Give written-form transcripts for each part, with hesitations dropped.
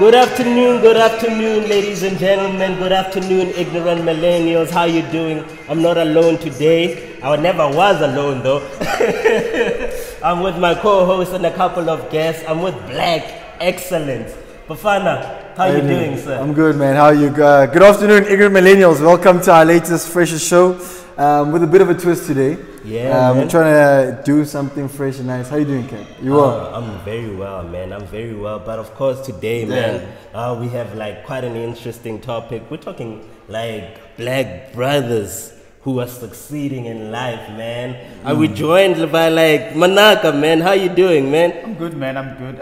Good afternoon, ladies and gentlemen. Good afternoon, ignorant millennials. How you doing? I'm not alone today. I never was alone though. I'm with my co-host and a couple of guests. I'm with Black Excellence. Bafana, how you doing, sir? I'm good, man. How are you? Good afternoon, ignorant millennials. Welcome to our latest freshest show with a bit of a twist today. Yeah, we're trying to do something fresh and nice. How you doing, Ken? You well? I'm very well, man. I'm very well. But of course, today, man, we have like quite an interesting topic. We're talking like black brothers who are succeeding in life, man. Are we joined by like Manaka, man? How you doing, man? I'm good, man. I'm good.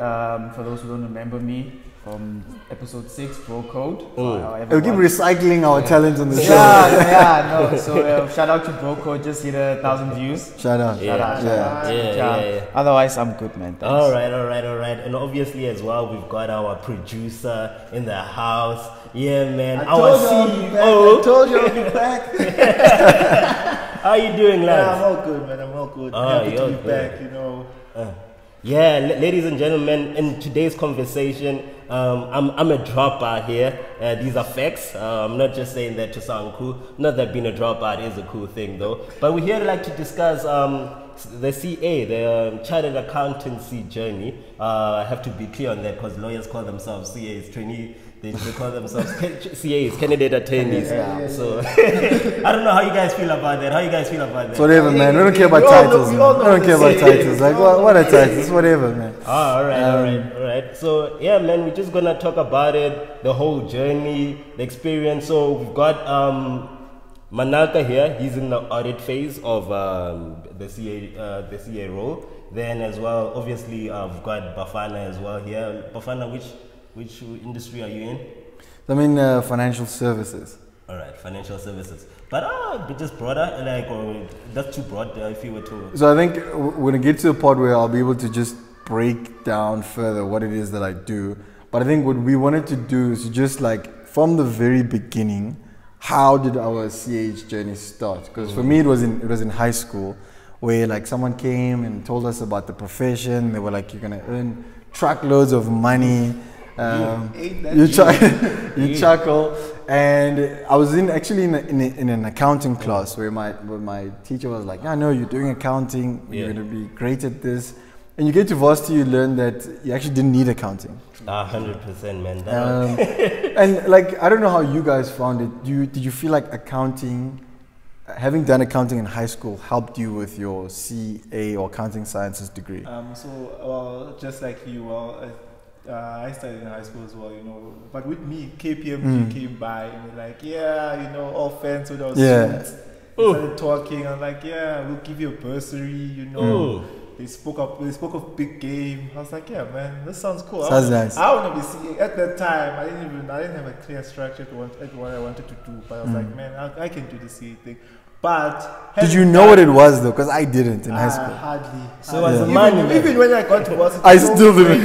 For those who don't remember me from episode 6, Bro Code. We keep recycling our talent on the show. No. So shout out to Bro Code. Just hit 1,000 views. Shout out. Yeah. Otherwise, I'm good, man. Thanks. All right. And obviously as well, we've got our producer in the house. Yeah, man. Our CEO. I told you I'll be back. How you doing, lads? Yeah, I'm all good, man. I'm all good. Happy to be back, you know. Ladies and gentlemen, in today's conversation, I'm a dropout here. These are facts. I'm not just saying that to sound cool. Not that being a dropout is a cool thing, though. But we're here to discuss the CA, the Chartered Accountancy journey. I have to be clear on that because lawyers call themselves CAs, trainee. They call themselves CAs, candidate attorneys. So I don't know how you guys feel about that. Whatever, man. We don't care about titles. We don't care about titles. Like, what are titles? Whatever, man. All right. So, yeah, man, we're just going to talk about it, the whole journey, the experience. So, we've got Manaka here. He's in the audit phase of the CA role. Then, as well, obviously, we've got Bafana as well here. Bafana, which industry are you in? I'm in financial services. All right, financial services. But just broader, like, or that's too broad if you were to... So I think when I get to a part where I'll be able to just break down further what it is that I do. But I think what we wanted to do is just like, from the very beginning, how did our CH journey start? Because for me, it was in high school, where like someone came and told us about the profession. They were like, you're going to earn truckloads of money. You chuckle, and I was actually in an accounting class where my teacher was like, "I know you're doing accounting. You're going to be great at this." And you get to varsity, you learn that you actually didn't need accounting. 100%, man. And like, I don't know how you guys found it. Did you feel like accounting, having done accounting in high school, helped you with your CA or accounting sciences degree? Just like you, I started in high school as well, you know. But with me, KPMG came by and they're like, all fans with our suits. They started talking. I'm like, we'll give you a bursary, you know. They spoke of big game. I was like, yeah, man, this sounds cool. Sounds nice. I want to be CA. At that time, I didn't have a clear structure to what I wanted to do. But I was like, man, I can do the CA thing. But did you know what it was though? Because I didn't in high school. Hardly. So as a man, even when I got to varsity, I still didn't.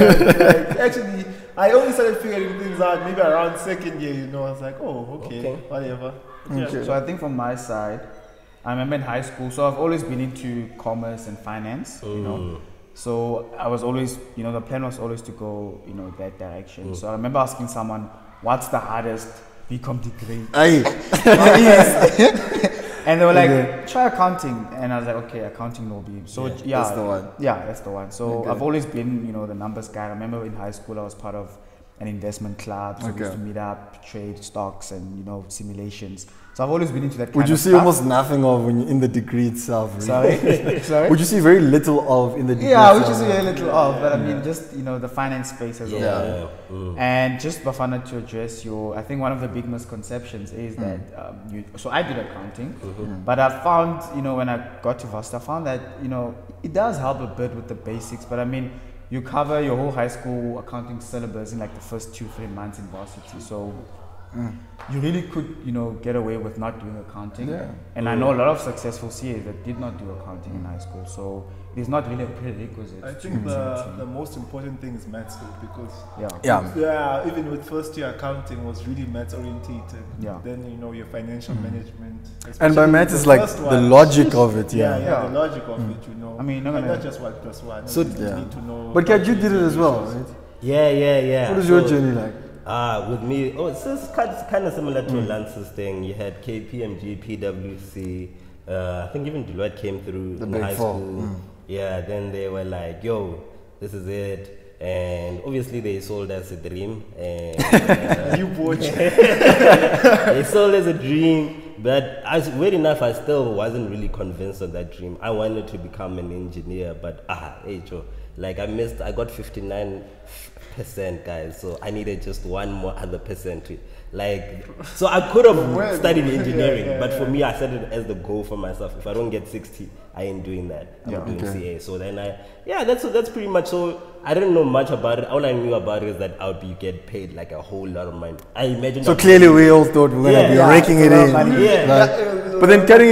Actually, I only started figuring things out maybe around second year. You know, I was like, okay. Whatever. Okay. So I think from my side, I remember in high school. So I've always been into commerce and finance. You know. So I was always, the plan was always to go, that direction. So I remember asking someone, "What's the hardest BCom degree?" And they were like, try accounting. And I was like, okay, accounting will be. So that's the one. Yeah, that's the one. So I've always been, the numbers guy. I remember in high school, I was part of an investment club. So we used to meet up, trade stocks and, simulations. So I've always been into that kind of stuff. Would you see almost nothing of when you're in the degree itself? Really? Sorry? Would you see very little of in the degree itself? Would you see very little of. But I mean, just, the finance space as well. And just Bafana, to address I think one of the big misconceptions is that, so I did accounting, but I found, when I got to varsity, I found that, it does help a bit with the basics, but I mean, you cover your whole high school accounting syllabus in like the first 2-3 months in varsity. So you really could, get away with not doing accounting. And I know a lot of successful CAs that did not do accounting in high school. So it's not really a prerequisite. I think the most important thing is maths though, because even with first year accounting was really maths orientated. Then your financial management. And by maths is like the logic of it. The logic of it. I mean, not just 1 + 1. So you need to know. But Kat, you did it as well, right? Yeah. What was your journey like? With me, it's just kind of similar to Lance's thing. You had KPMG, PwC. I think even Deloitte came through in high school. Yeah, then they were like, "Yo, this is it." And obviously they sold us a dream. And You watch. they sold us a dream. But weird enough, I still wasn't really convinced of that dream. I wanted to become an engineer, but hey, Joe, like I got 59%, guys. So I needed just one more other percent to, like, so I could have studied engineering, but for me, I set it as the goal for myself. If I don't get 60, I ain't doing that. I'm doing CA. So then that's pretty much. So I didn't know much about it. All I knew about it is that get paid like a whole lot of money. I imagine. So clearly, we all thought we were gonna be raking it in. But then cutting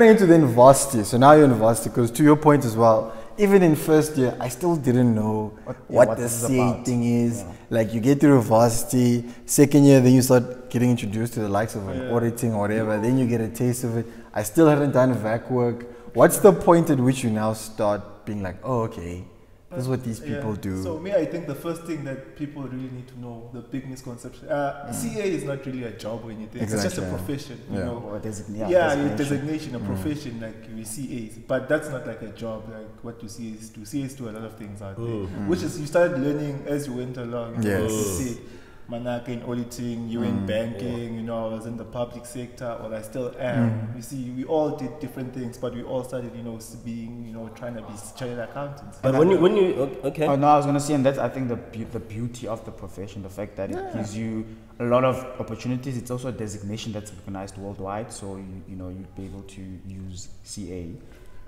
into then varsity. So now you're in varsity, because to your point as well. Even in first year, I still didn't know what the CA thing is. Yeah. Like you get through varsity, second year, then you start getting introduced to the likes of an auditing or whatever. Then you get a taste of it. I still hadn't done VAC work. What's the point at which you now start being like, oh, okay, this is what these people do? So me, I think the first thing that people really need to know, the big misconception, CA is not really a job or anything. Exactly. It's just a profession, you know. Or designation, a profession like we CAs. But that's not like a job like what you CAs do. CAs do a lot of things out there, which is you started learning as you went along. Yes. You see, Manaka in auditing, you in banking, you know, I was in the public sector, or I still am. You see, we all did different things, but we all started, you know, being, you know, trying to be chartered accountants. But when you okay. Oh no, I was gonna say, and that's I think the beauty of the profession, the fact that it gives you a lot of opportunities. It's also a designation that's recognized worldwide, so you know you'd be able to use CA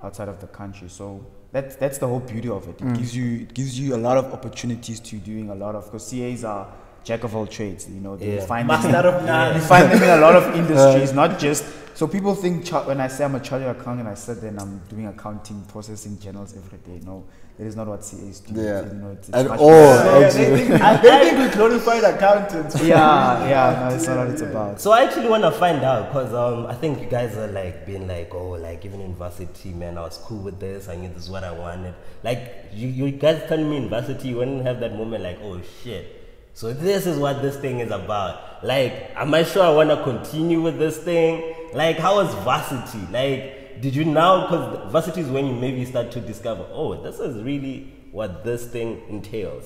outside of the country. So that's the whole beauty of it. It gives you a lot of opportunities to doing a lot of, because CAs are jack of all trades, you know. You find them in a lot of industries, not just. So people think when I say I'm a chartered accountant, I said then I'm doing accounting, processing journals every day. No, that is not what CAs do. Yeah, you know, it's at much all. They think we glorified accountants. no, it's not what it's about. So I actually want to find out, because I think you guys are like being like, oh, like even in varsity, man, I was cool with this. I knew this is what I wanted. Like you guys telling me in varsity, you wouldn't have that moment like, oh shit. So this is what this thing is about. Like, am I sure I want to continue with this thing? Like, how was varsity? Like, did you now, because varsity is when you maybe start to discover, oh, this is really what this thing entails.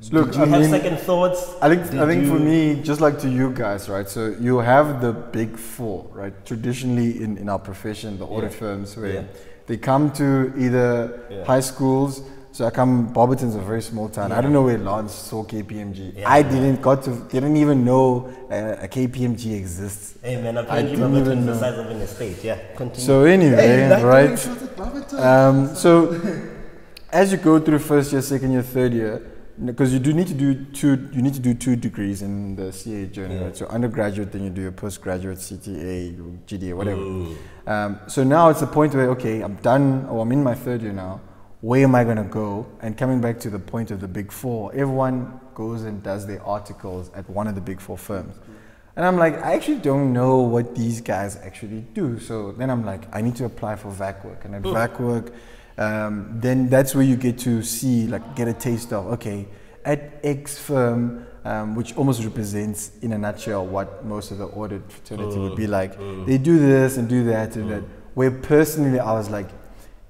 Look, did you have second thoughts? I think for me, just like to you guys, right? So you have the big four, right? Traditionally in our profession, the audit firms, where they come to either high schools. So I come, Barberton's a very small town. I don't know where Lance saw KPMG. I didn't even know a KPMG exists. Hey man, apparently Barberton's the size of an estate. Yeah, continue. So anyway, right? So as you go through first year, second year, third year, because you need to do two degrees in the CA journey, right? So undergraduate, then you do your postgraduate CTA, GDA, whatever. So now it's a point where, okay, I'm done, or I'm in my third year now. Where am I going to go? And coming back to the point of the big four, everyone goes and does their articles at one of the big four firms. And I'm like, I actually don't know what these guys actually do. So then I'm like, I need to apply for VAC work. And at VAC work, then that's where you get to see, like, get a taste of, okay, at X firm, which almost represents in a nutshell what most of the audit fraternity would be like. They do this and do that and that. Where personally I was like,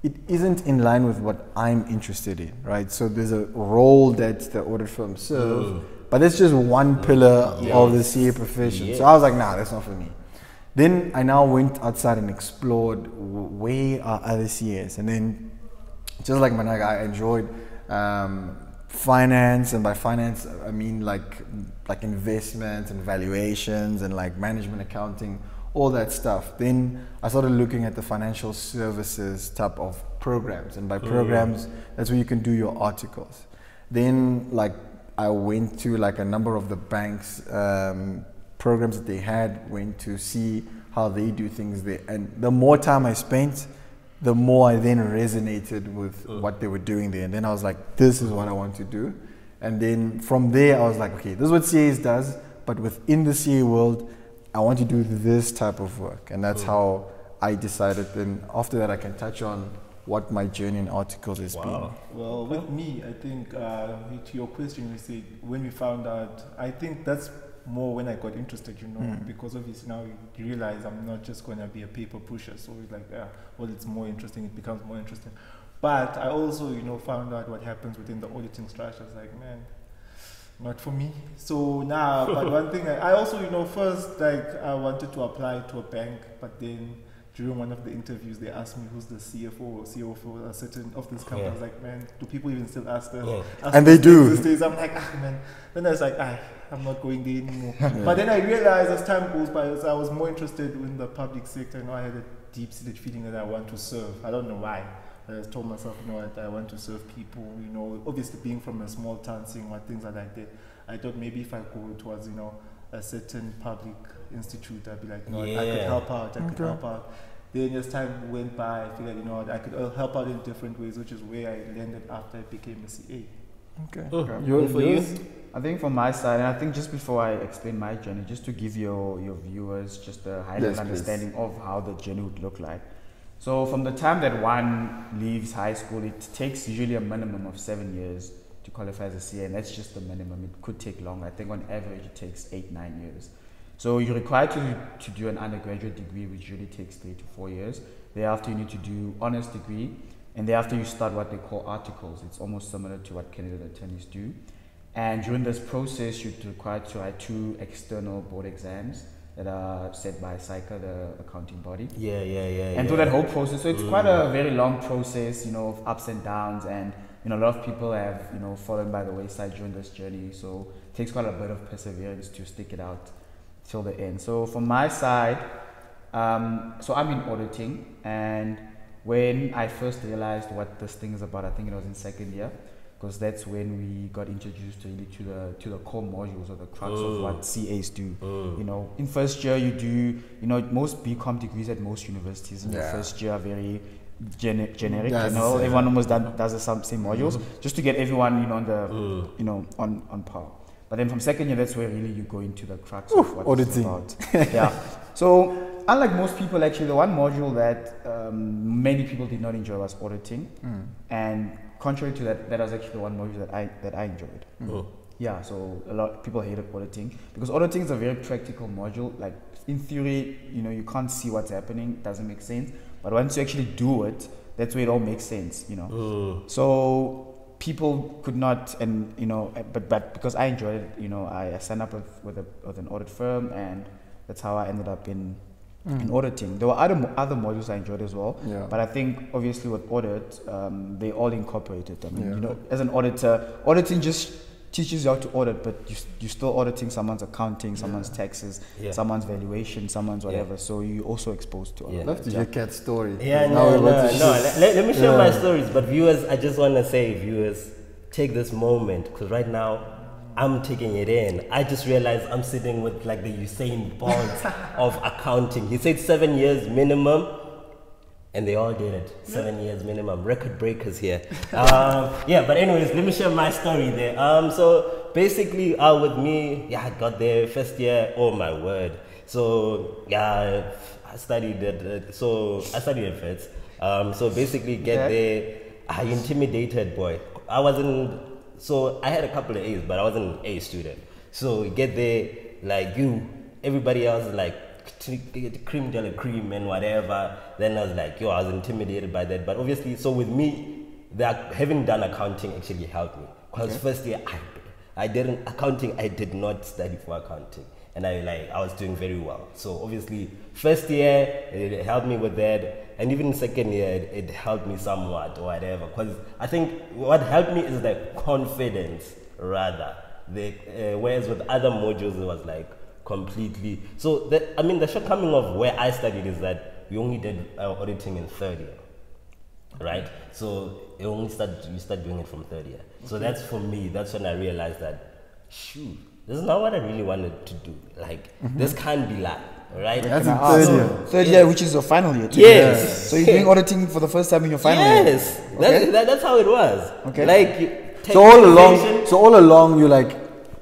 it isn't in line with what I'm interested in, right? So there's a role that the audit firm serves, but that's just one pillar of the CA profession. So I was like, nah, that's not for me. Then I now went outside and explored where are other CAs. And then, just like Managa, I enjoyed finance, and by finance I mean like investments and valuations and like management accounting, all that stuff. Then I started looking at the financial services type of programs, and by programs, that's where you can do your articles. Then like I went to like a number of the banks programs that they had, went to see how they do things there, and the more time I spent, the more I then resonated with what they were doing there. And then I was like, this is what I want to do. And then from there I was like, okay, this is what CAs does, but within the CA world I want to do this type of work. And that's how I decided. Then after that I can touch on what my journey in articles has been. Well, with me, I think to your question, we said when we found out, I think that's more when I got interested, because obviously now you realize I'm not just going to be a paper pusher. So it's like, well, it's more interesting. It becomes more interesting. But I also, found out what happens within the auditing structure. I was like, man, not for me. So now, but one thing, I also, first, like, I wanted to apply to a bank, but then during one of the interviews, they asked me who's the CFO or CEO for a certain of this company. I was like, man, do people even still ask that? And they do. These days, I'm like, man. Then I was like, I'm not going there anymore. But then I realized as time goes by, I was more interested in the public sector. I had a deep-seated feeling that I want to serve. I don't know why. I just told myself, I want to serve people. Obviously being from a small town, seeing what things are like there, I thought maybe if I go towards, a certain public institute, I'd be like, I could help out. I could help out. Then as time went by, I feel like, I could help out in different ways, which is where I landed after I became a CA. Okay. For you? I think from my side, and I think just before I explain my journey, just to give your viewers just a high-level understanding of how the journey would look like. So from the time that one leaves high school, it takes usually a minimum of 7 years to qualify as a CA, and that's just the minimum. It could take longer. I think on average it takes 8-9 years. So you're required to do an undergraduate degree, which usually takes 3 to 4 years. Thereafter you need to do honors degree, and thereafter you start what they call articles. It's almost similar to what candidate attorneys do. And during this process, you're required to write 2 external board exams that are set by SICA, the accounting body. And through that whole process, so it's quite a very long process, of ups and downs, and a lot of people have, fallen by the wayside during this journey. So it takes quite a bit of perseverance to stick it out till the end. So from my side, so I'm in auditing, and when I first realized what this thing is about, I think it was in second year, because that's when we got introduced really to the core modules or the crux of what CAs do. In first year you do, most BCom degrees at most universities in the first year are very generic. Everyone almost does the same modules just to get everyone on the on par. But then from second year, that's where really you go into the crux of what it's about. So unlike most people, actually, the one module that many people did not enjoy was auditing, and contrary to that, that was actually the one module that I enjoyed. So a lot of people hated auditing because auditing is a very practical module. Like in theory, you can't see what's happening, it doesn't make sense. But once you actually do it, that's where it all makes sense. So people could not, and but because I enjoyed it, I signed up with an audit firm, and that's how I ended up in auditing. There were other modules I enjoyed as well, but I think obviously with audit, they all incorporated. I mean, as an auditor, auditing just teaches you how to audit, but you're still auditing someone's accounting, someone's taxes, someone's valuation, someone's whatever. So you're also exposed to all of that. Love to hear Kat's story. No. Let me share my stories. But viewers, I just want to say, viewers, take this moment, because right now I'm taking it in. I just realized I'm sitting with like the Usain Bolt of accounting. He said 7 years minimum, and they all did it. 7 years minimum. Record breakers here. But anyways, let me share my story there. So basically, with me, I got there first year. Oh my word. So I studied at FETS. So basically, get there. I intimidated, boy. So I had a couple of A's, but I wasn't an A student. So you get there, like everybody else is like cream de la cream and whatever. Then I was like, I was intimidated by that. But obviously, so with me, having done accounting actually helped me. Because first year, I did not study for accounting. And I was doing very well. So obviously, first year, it helped me with that. And even second year, it helped me somewhat or whatever. Because I think what helped me is the confidence, rather. Whereas with other modules, it was like completely. So, the shortcoming of where I studied is that we only did auditing in third year. Right? So, you start doing it from third year. So, that's for me, that's when I realized that, shoot, this is not what I really wanted to do. Like, this can't be like, right? That's in third year. Third year, which is your final year. Yes. So you're doing auditing for the first time in your final year. Yes. Okay. That's how it was. Okay. Like, so all along, you're like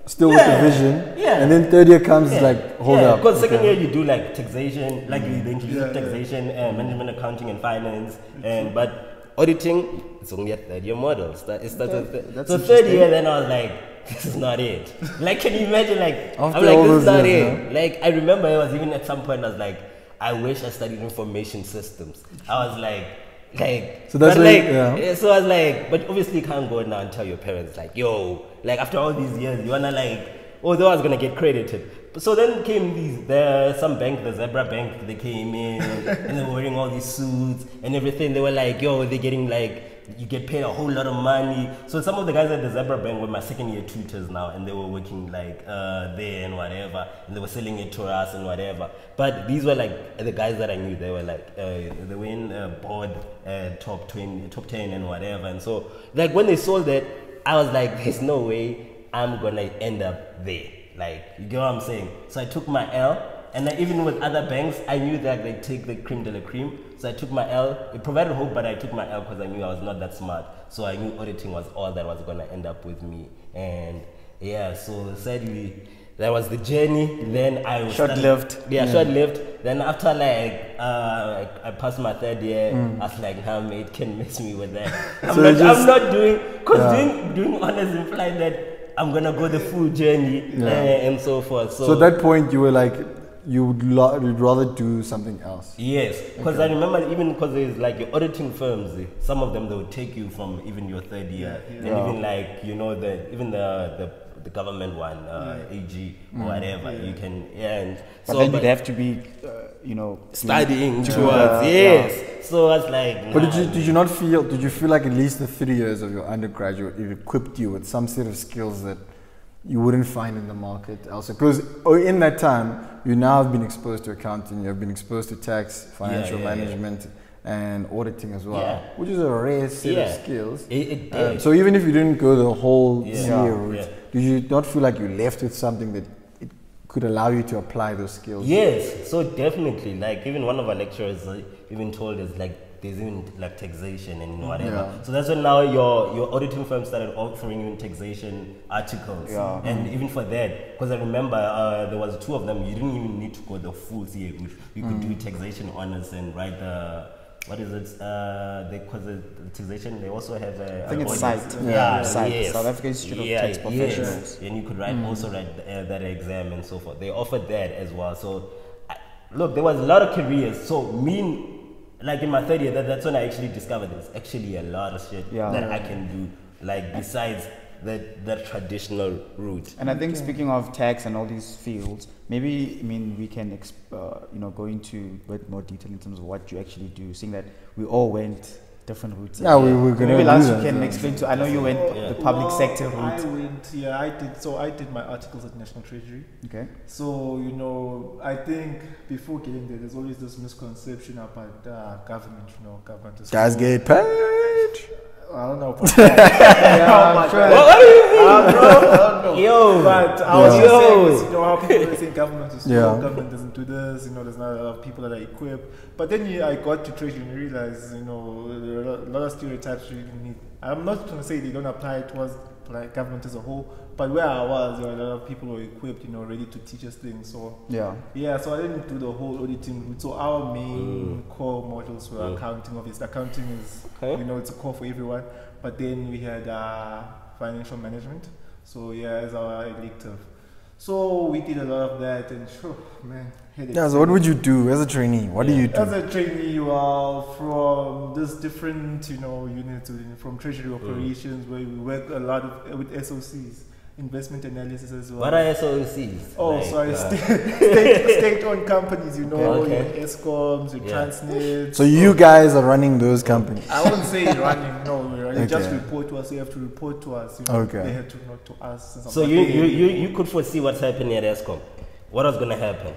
still with the vision. Yeah. And then third year comes like hold up. Because second year you do like taxation, like they introduce taxation and management, accounting, and finance, but auditing, it's only a third year model. It's That's so third year, then I was like, this is not it. Like, can you imagine? Like, After I'm like, all this is those not years, it. Like, I remember I was even at some point, I was like, I wish I studied information systems. I was like, so that's but like, so I was like, but obviously you can't go now and tell your parents like, yo, like after all these years, you wanna like, although I was gonna get credited. So then came some bank, the Zebra Bank, they came in and they were wearing all these suits and everything. They were like, yo, they're getting like, you get paid a whole lot of money. So some of the guys at the Zebra Bank were my second year tutors now, and they were working like there and whatever, and they were selling it to us and whatever. But these were like the guys that I knew. They were like they were in board top 20, top 10 and whatever. And so like when they sold it, I was like, there's no way I'm gonna end up there. Like, you get what I'm saying? So I took my L. And then even with other banks, I knew that they take the cream de la cream. So I took my L. It provided hope, but I took my L because I knew I was not that smart. So I knew auditing was all that was going to end up with me. And yeah, so sadly, that was the journey. Then I was Short-lived. Yeah, short-lived. Then after like, I passed my third year, I was like, nah, mate, can't mess me with that. I'm not doing, because doing honors implied that I'm going to go the full journey and so forth. So at that point, you were like, you'd rather do something else. Yes, because I remember even because there's like your auditing firms, some of them they would take you from even your third year, and even like the government one, AG or whatever, you can and But so then you'd have to be, studying towards yes. So I was like, But did you feel like at least the 3 years of your undergraduate it equipped you with some set of skills that you wouldn't find in the market elsewhere? Because in that time, you now have been exposed to accounting, you have been exposed to tax, financial management, and auditing as well, which is a rare set of skills. So even if you didn't go the whole CA route, did you not feel like you left with something that it could allow you to apply those skills? Yes, so definitely. Like even one of our lecturers even told us like, there's even like taxation and whatever. So that's when now your auditing firm started offering you taxation articles. And even for that, because I remember there was 2 of them, you didn't even need to go the full CA route. You could do taxation honors and write the, what is it? Because the taxation, they also have a... I think it's SITE. SITE. South African Institute of Tax Professionals. And you could also write that exam and so forth. They offered that as well. So, look, there was a lot of careers. So, like in my third year, that's when I actually discovered there's actually a lot of shit that I can do, like besides that traditional route. And I think speaking of tax and all these fields, maybe we can go into a bit more detail in terms of what you actually do, seeing that we all went different routes. Yeah, we were going to maybe Lance, you can explain to. I know you went the public sector route. I did. So I did my articles at National Treasury. Okay. So I think before getting there, there's always this misconception about government. Government is guys get paid. I don't know. About that. What do you mean? I don't know. Yo, but I was just saying, how people always say government is slow, Yeah. government doesn't do this, there's not a lot of people that are equipped. But then I got to Treasury and realized, there are a lot of stereotypes you need. I'm not going to say they don't apply towards like government as a whole, but where I was, there were a lot of people who were equipped, ready to teach us things. So so I didn't do the whole auditing route. So our main core modules were accounting. Obviously, accounting is it's a core for everyone. But then we had financial management. So as our elective. So we did a lot of that, and so what would you do as a trainee? What do you do? As a trainee, you are from this different, units from treasury operations, where we work a lot with SOCs, investment analysis as well. What are SOCs? Oh, sorry, state-owned companies, your ESCOMs, your Transnet. So you guys are running those companies? I wouldn't say running, no. They just report to us. You have to report to us. They have to not to us. So you could foresee what's happening at ESCOM. What was going to happen?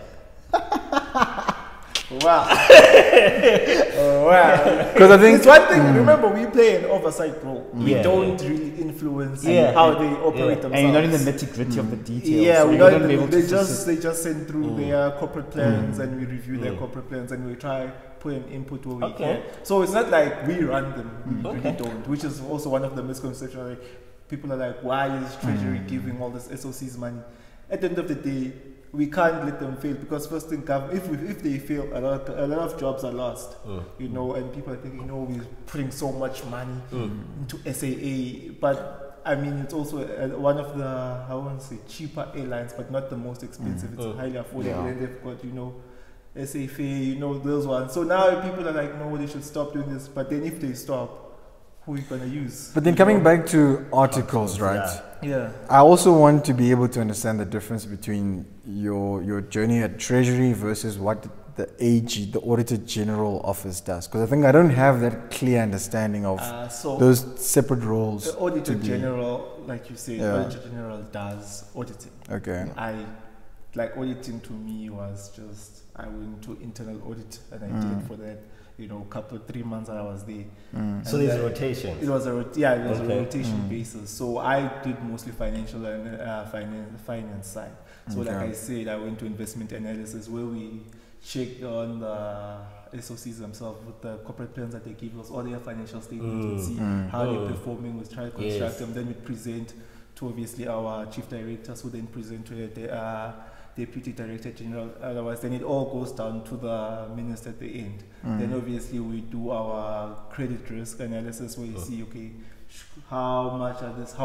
Wow. Wow. Because I think it's one thing. Remember, we play an oversight role. We don't really influence how they operate themselves. And you're not in the nitty-gritty of the details. Yeah, so they just send through their corporate plans, and we review their corporate plans, and we try put an input where we can. So it's not like we run them. We really don't. Which is also one of the misconceptions. Like, people are like, why is Treasury giving all this SOCs money? At the end of the day, we can't let them fail, because first thing, if they fail, a lot of jobs are lost, you know, and people are thinking, you know, we're putting so much money into SAA, but I mean, it's also one of the, I won't say cheaper airlines, but not the most expensive. It's highly affordable, and they've got, you know, SAFA, you know, those ones. So now people are like, no, they should stop doing this. But then if they stop, who are you going to use? But then coming back to articles, right? Yeah. I also want to be able to understand the difference between your journey at Treasury versus what the AG, the Auditor General Office, does. Because I think I don't have that clear understanding of those separate roles. The Auditor General, like you said, Auditor General does auditing. Okay. Like auditing to me was just, I went to internal audit and I did for that, you know, 3 months that I was there. So there's a rotation. It was a rotation basis. So I did mostly financial and finance side. So like I said, I went to investment analysis where we checked on the SOCs themselves with the corporate plans that they give us, all their financial statements, and see how they're performing. We try to construct them. Then we present to obviously our chief directors, who then present to the Deputy Director General. Otherwise, then it all goes down to the minister at the end. Then obviously we do our credit risk analysis, where you see, okay, how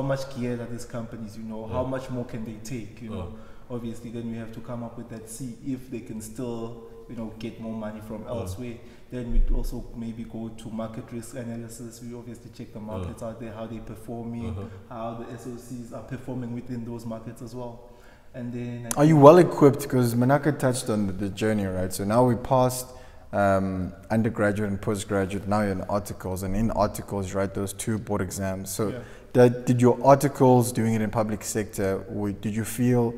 much gear are these companies, you know, how much more can they take, you know. Obviously, then we have to come up with that, see if they can still, you know, get more money from elsewhere. Then we also maybe go to market risk analysis. We obviously check the markets out there, how they're performing, how the SOCs are performing within those markets as well. And then are you well equipped? Because Manaka touched on the journey, right? So now we passed undergraduate and postgraduate. Now you're in articles, and in articles you write those 2 board exams. So did your articles, doing it in public sector, did you feel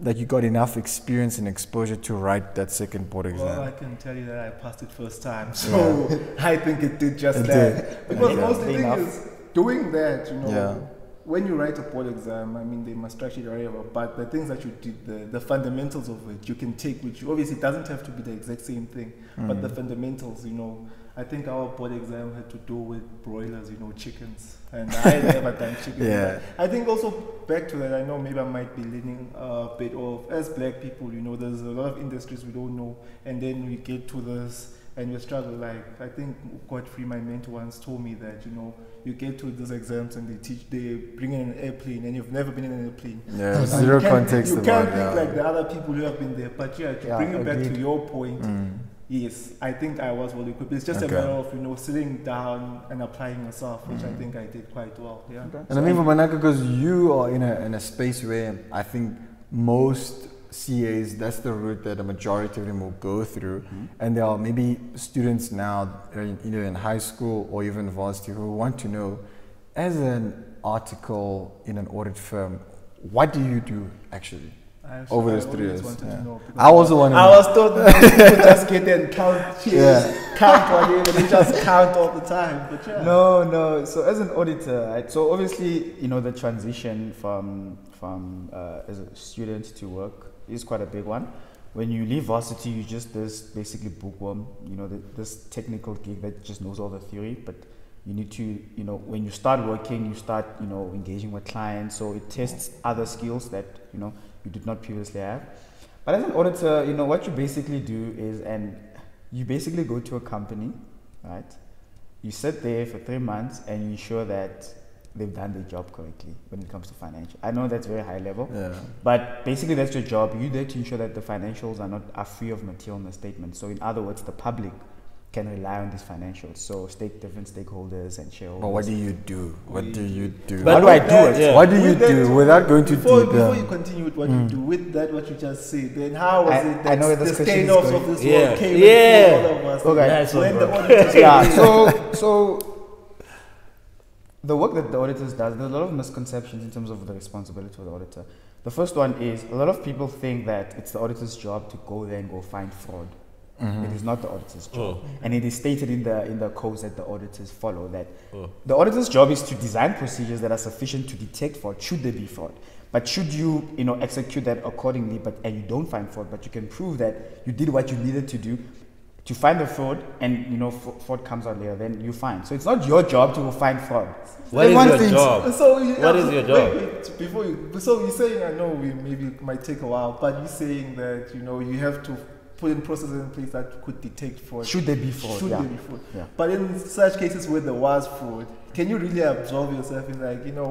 that you got enough experience and exposure to write that second board exam? Well, I can tell you that I passed it first time, so I think it did just that. Because most of the thing is doing that, you know. When you write a board exam, I mean, they must structure it whatever, but the things that you did, the fundamentals of it, you can take, which obviously it doesn't have to be the exact same thing, but the fundamentals, you know. I think our board exam had to do with broilers, you know, chickens, and I had never done chickens. I think also back to that, I know maybe I might be leaning a bit off. As black people, you know, there's a lot of industries we don't know, and then we get to this and we struggle. Like, I think Godfrey, my mentor, once told me that, you know, you get to these exams and they bring in an airplane and you've never been in an airplane. Yeah, so zero context you can't think like the other people who have been there. But to bring it back to your point, yes, I think I was well equipped. It's just a matter of, you know, sitting down and applying yourself, which I think I did quite well. Yeah. And I mean, for Manaka, because you are in a space where I think most CAs, that's the route that a majority of them will go through. And there are maybe students now, either in high school or even varsity, who want to know, as an article in an audit firm, what do you do actually? Over those 3 years. I also want to know. I was told that people just get there and count cheers, count one year, and just count all the time. But No. So as an auditor, right, so obviously, you know, the transition from as a student to work is quite a big one. When you leave varsity, you just this basically bookworm, you know, this technical gig that just knows all the theory, but you need to, you know, when you start working, you start, you know, engaging with clients, so it tests other skills that, you know, you did not previously have. But as an auditor, you know, what you basically do is, and you basically go to a company, right? You sit there for 3 months and you ensure that they've done their job correctly when it comes to financial. I know that's very high level, but basically that's your job. You're there to ensure that the financials are free of material misstatements. So in other words, the public can rely on these financials. So different stakeholders and shareholders. But what do you do? What do you do? How do I do it? What do you do without going to before you continue with what you do, with that what you just said, then how was it that the stand-offs of this world came and all of us? Okay. When the auditors so the work that the auditors does, there's a lot of misconceptions in terms of the responsibility of the auditor. The first one is, a lot of people think that it's the auditor's job to go there and go find fraud. It is not the auditor's job. And it is stated in the codes that the auditors follow that the auditor's job is to design procedures that are sufficient to detect fraud, should there be fraud. But should you, you know, execute that accordingly, and you don't find fraud, but you can prove that you did what you needed to do, to find the fraud, and fraud comes out later, then you find. So it's not your job to find fraud. What is your job? So what is your job? So you're saying, I know we maybe it might take a while, but you're saying that you have to put in processes in place that could detect fraud. Should there be fraud? Should there be fraud? Yeah. But in such cases where there was fraud, can you really absolve yourself in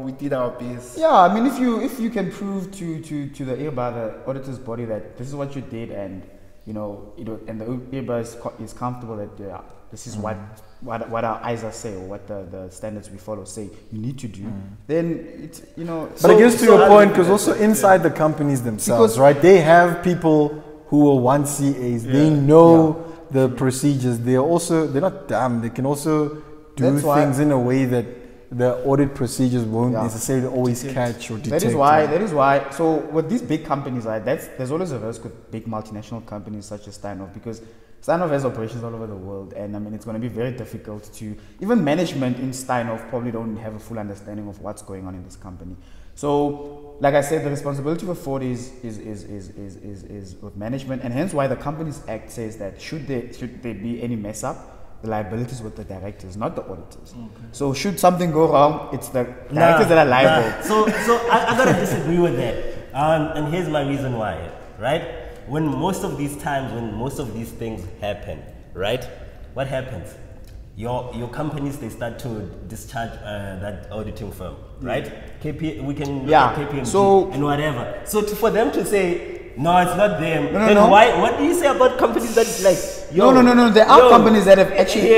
we did our best? Yeah, I mean, if you can prove to the IRBA, the auditor's body, that this is what you did, and and the IRBA is comfortable that this is what our ISA say, or what the standards we follow say you need to do, then it's But I guess to your point, because also inside the companies themselves, right? They have people who were once CAs. They know the procedures. They're not dumb. They can also do things in a way that the audit procedures won't necessarily always catch or detect. That is why. So with these big companies, right, there's always a risk with big multinational companies such as Steinhoff, because Steinhoff has operations all over the world, and I mean, it's going to be very difficult to, even management in Steinhoff probably don't have a full understanding of what's going on in this company. So, like I said, the responsibility for fraud is with management, and hence why the Companies Act says that should there be any mess up, the liability is with the directors, not the auditors. Okay. So should something go wrong, it's the directors that are liable. So I gotta disagree with that. And here's my reason why, right? When most of these things happen, right? What happens? Your companies, they start to discharge that auditing firm, right? We can look at KPMG and whatever. So for them to say, no, it's not them. Why? What do you say about companies that No. There are companies that have actually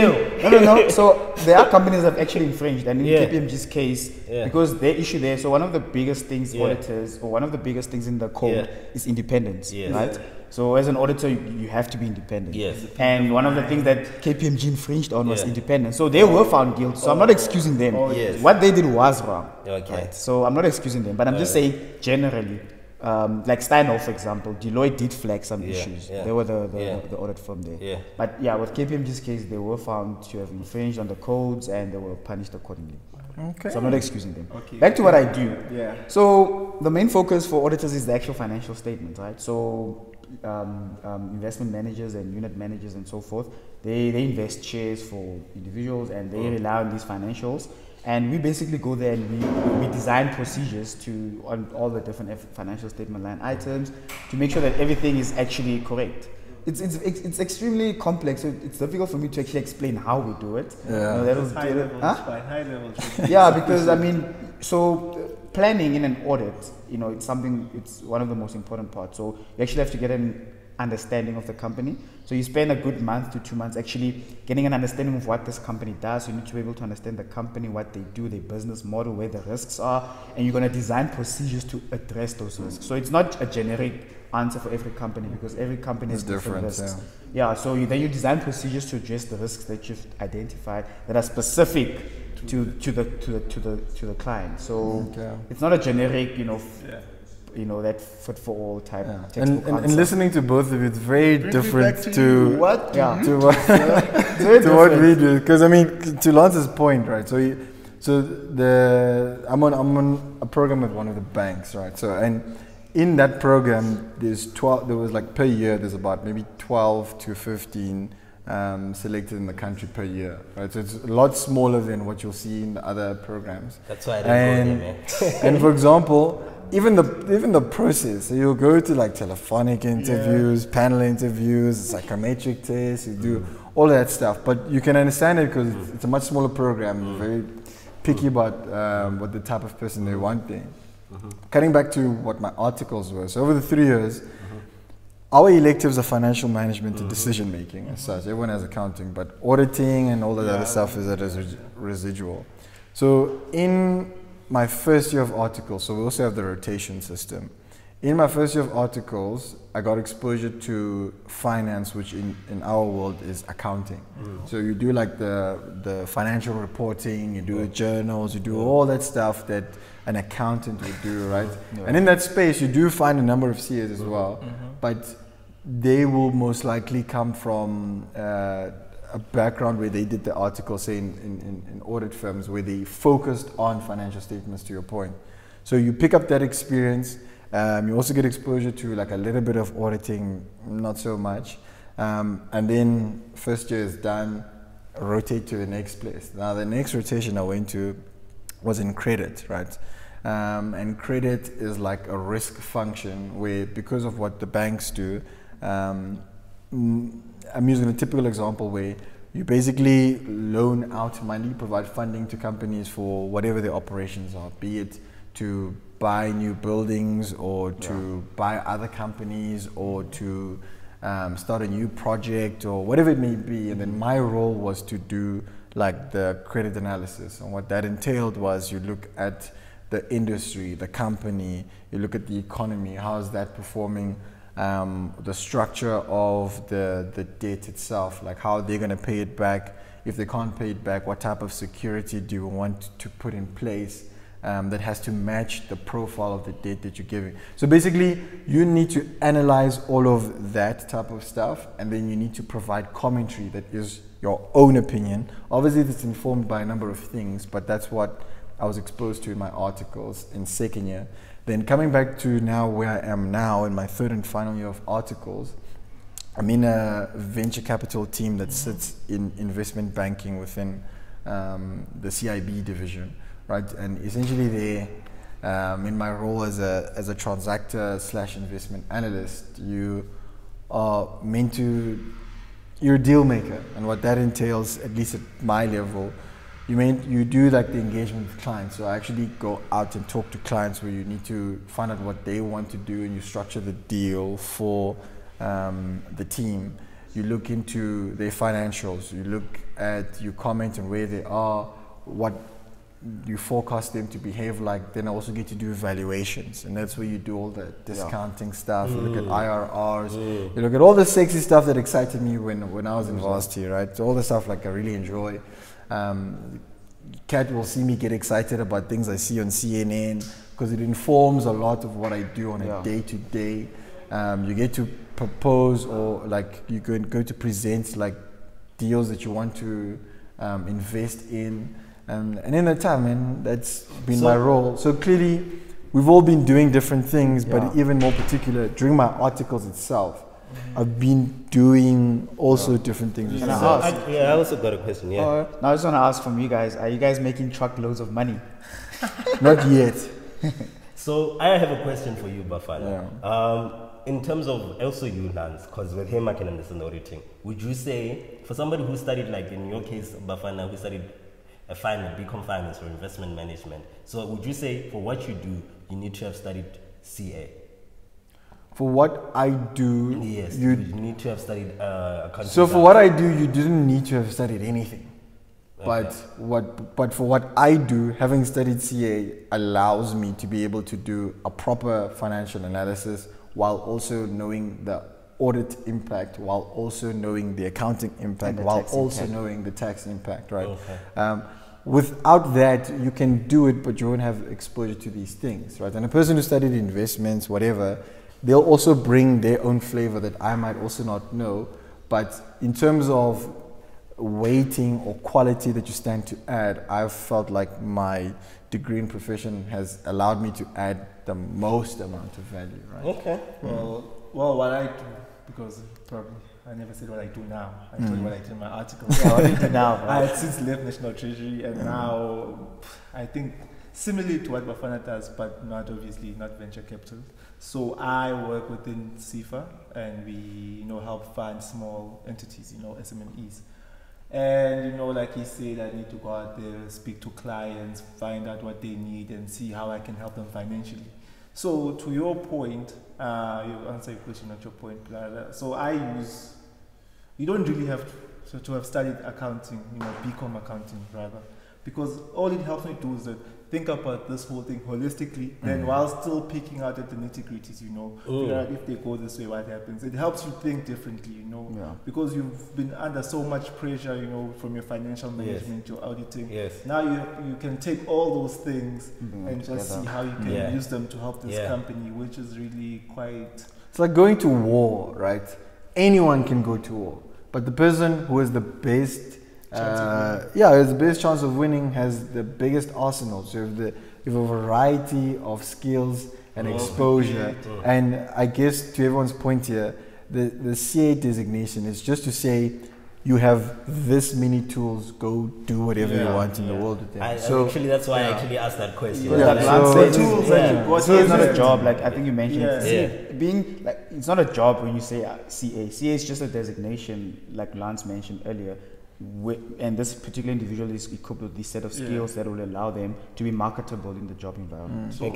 So there are companies that have actually infringed, and in KPMG's case, because their issue there. So one of the biggest things auditors, or one of the biggest things in the code, is independence, right? So as an auditor, you have to be independent. Yes. And one of the things that KPMG infringed on was independence. So they were found guilty. So I'm not excusing them. What they did was wrong. Okay. Right? So I'm not excusing them, but I'm just saying generally. Like Steinhoff, for example, Deloitte did flag some issues. They were the audit firm there. But with KPMG's case, they were found to have infringed on the codes, and they were punished accordingly. Okay. So I'm not excusing them. Okay. Back to what I do. Yeah. So the main focus for auditors is the actual financial statement, right? So investment managers and unit managers and so forth, they invest shares for individuals, and they rely on these financials. And we basically go there and we design procedures on all the different financial statement line items to make sure that everything is actually correct. It's extremely complex. So it's difficult for me to actually explain how we do it. High level. Yeah, because I mean, so planning in an audit, it's one of the most important parts. So you actually have to get an understanding of the company. So you spend a good month to 2 months actually getting an understanding of what this company does. You need to be able to understand the company, what they do, their business model, where the risks are, and you're going to design procedures to address those risks. So it's not a generic answer for every company, because every company has different risks. So then you design procedures to address the risks that you've identified that are specific to the client. So it's not a generic, that fit for all type. And listening to both of you, it's very different to what we do. Because I mean, to Lance's point, right? I'm on a program with one of the banks, right? So and in that program, there was like per year, there's about maybe 12 to 15 selected in the country per year, right? So it's a lot smaller than what you'll see in the other programs. That's why I didn't go there, man. And for example, even the process, so you'll go to like telephonic interviews, panel interviews, psychometric tests, you do all that stuff. But you can understand it because it's a much smaller program. You're very picky about what the type of person they want there. Cutting back to what my articles were, so over the 3 years, our electives are financial management and decision making as such. Everyone has accounting, but auditing and all that other stuff is at a residual. So in my first year of articles, so we also have the rotation system. In my first year of articles, I got exposure to finance, which in our world is accounting. So you do like the financial reporting, you do the journals, you do all that stuff that an accountant would do, right? And in that space, you do find a number of CAs as well, but they will most likely come from a background where they did the article, say in audit firms, where they focused on financial statements, to your point. So you pick up that experience. You also get exposure to like a little bit of auditing, not so much. And then first year is done, rotate to the next place. Now the next rotation I went to was in credit, right? And credit is like a risk function where, because of what the banks do, I'm using a typical example where you basically loan out money, provide funding to companies for whatever their operations are, be it to buy new buildings or to buy other companies or to start a new project or whatever it may be. And then my role was to do like the credit analysis. And what that entailed was you look at the industry, the company, you look at the economy, how is that performing, the structure of the debt itself, like how they're going to pay it back. If they can't pay it back, what type of security do you want to put in place that has to match the profile of the debt that you're giving. So basically, you need to analyze all of that type of stuff, and then you need to provide commentary that is your own opinion. Obviously, it's informed by a number of things, but that's what I was exposed to in my articles in second year. Then coming back to now where I am now in my third and final year of articles, I'm in a venture capital team that sits in investment banking within the CIB division, right? And essentially there, in my role as a transactor / investment analyst, you are meant to, you're a deal maker. And what that entails, at least at my level, you do like the engagement with clients. So I actually go out and talk to clients where you need to find out what they want to do, and you structure the deal for the team. You look into their financials, you comment on where they are, what you forecast them to behave like. Then I also get to do evaluations, and that's where you do all the discounting stuff. You look at IRRs, you look at all the sexy stuff that excited me when I was in varsity, right? So all the stuff like I really enjoy. Kat will see me get excited about things I see on CNN because it informs a lot of what I do on a day-to-day. You get to propose, or like you go to present like deals that you want to invest in, and in that time, man, that's been my role. So clearly we've all been doing different things, but even more particular during my articles itself, I've been doing also different things. I also got a question. Now I just want to ask from you guys: are you guys making truckloads of money? Not yet. So I have a question for you, Bafana. In terms of also you, Lance, because with him I can understand auditing. Would you say, for somebody who studied, like in your case, Bafana, who studied finance, BCom finance or investment management, so would you say for what you do, you need to have studied CA? For what I do, yes, you need to have studied accounting. So for what I do, you didn't need to have studied anything. Okay. But for what I do, having studied CA allows me to be able to do a proper financial analysis while also knowing the audit impact, while also knowing the accounting impact, while also knowing the tax impact, right? Okay. Without that, you can do it, but you won't have exposure to these things, right? And a person who studied investments, whatever, they'll also bring their own flavor that I might also not know. But in terms of weighting or quality that you stand to add, I've felt like my degree in profession has allowed me to add the most amount of value, right? Okay. Well, what I do, because probably I never said what I do now. I told you what I do in my article. What do you do now? I had since left National Treasury, and now I think similarly to what Bafana does, but not venture capital. So I work within CIFA, and we help fund small entities, SMEs. And like he said, I need to go out there, speak to clients, find out what they need, and see how I can help them financially. So to your point, you answer your question at your point. So you don't really have to have studied accounting, BCom accounting rather, because all it helps me do is think about this whole thing holistically, then while still picking out at the nitty-gritties, figure out if they go this way, what happens. It helps you think differently, because you've been under so much pressure, from your financial management, your auditing. Yes. Now you can take all those things and just see how you can use them to help this company, which is really quite... It's like going to war, right? Anyone can go to war, but the person who is the best has the best chance of winning, has the biggest arsenal. So you have a variety of skills and exposure. And I guess to everyone's point here, the CA designation is just to say you have this many tools, go do whatever you want in the world with them. So actually, that's why I actually asked that question. Tools that you got, it's not a job. Like I think you mentioned, being like it's not a job when you say CA. CA is just a designation, like Lance mentioned earlier. And this particular individual is equipped with this set of skills that will allow them to be marketable in the job environment. So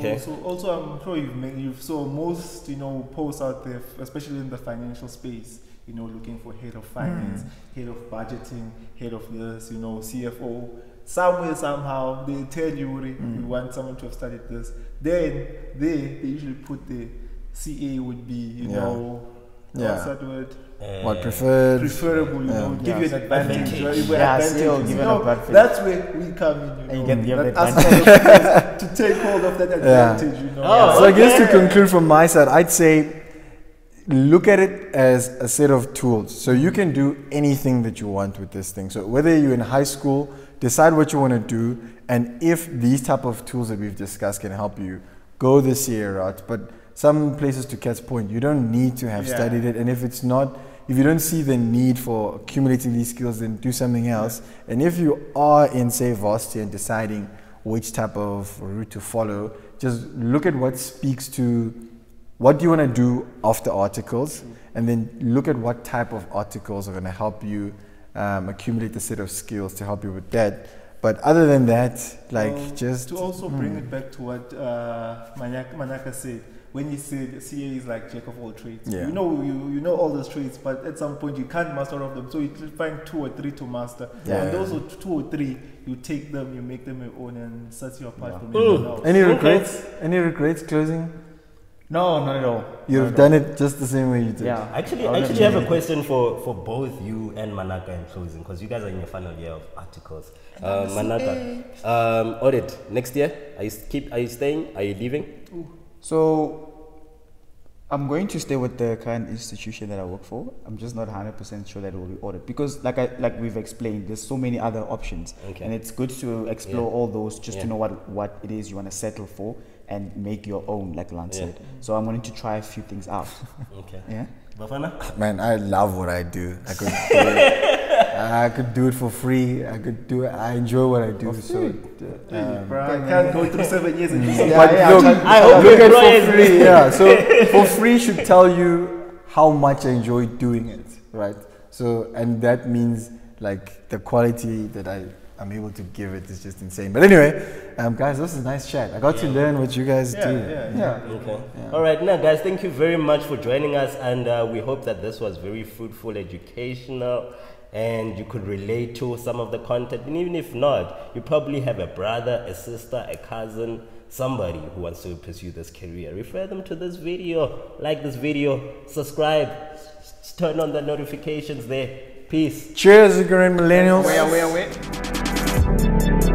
also, I'm sure you've saw most posts out there, especially in the financial space. Looking for head of finance, head of budgeting, head of this, CFO. Somewhere, somehow, they tell you we want someone to have studied this. Then they usually put the CA would be, what's that word? What preferable, give you an advantage. That's where we come in, and you get the advantage to take hold of that advantage. So I guess to conclude from my side, I'd say look at it as a set of tools. So you can do anything that you want with this thing. So whether you're in high school, decide what you want to do, and if these type of tools that we've discussed can help you, go the CA route. But some places, to Kat's point, you don't need to have studied it, and if you don't see the need for accumulating these skills, then do something else. And if you are in, say, varsity and deciding which type of route to follow, just look at what speaks to what do you want to do after articles, and then look at what type of articles are going to help you accumulate a set of skills to help you with that. But other than that, just to also bring it back to what Manaka said, when he said CA is like jack of all trades. You know all those trades, but at some point you can't master all of them. So you find 2 or 3 to master. And those 2 or 3, you take them, you make them your own, and sets you apart from everyone else. Any regrets? Any regrets closing? No, not at all. You've done it just the same way you did. Yeah. Actually, I have a question for both you and Manaka in closing, because you guys are in your final year of articles. Manaka, audit next year. Are you staying? Are you leaving? So I'm going to stay with the current institution that I work for. I'm just not 100% sure that it will be audit, because like we've explained, there's so many other options, and it's good to explore all those just to know what it is you want to settle for and make your own, like Lance said. So I'm going to try a few things out. Yeah. Bafana? Man, I love what I do. I could do it for free. I enjoy what I do. So I can't go through 7 years and I hope look at for free. Yeah. So for free should tell you how much I enjoy doing it, right? So, and that means like the quality that I'm able to give it is just insane. But anyway, guys, this is a nice chat. I got to learn what you guys do. Okay. All right. Now, guys, thank you very much for joining us, and we hope that this was very fruitful, educational, and you could relate to some of the content. And even if not, you probably have a brother, a sister, a cousin, somebody who wants to pursue this career. Refer them to this video, like this video, subscribe, turn on the notifications there. Peace. Cheers, ignorant millennials. Wait.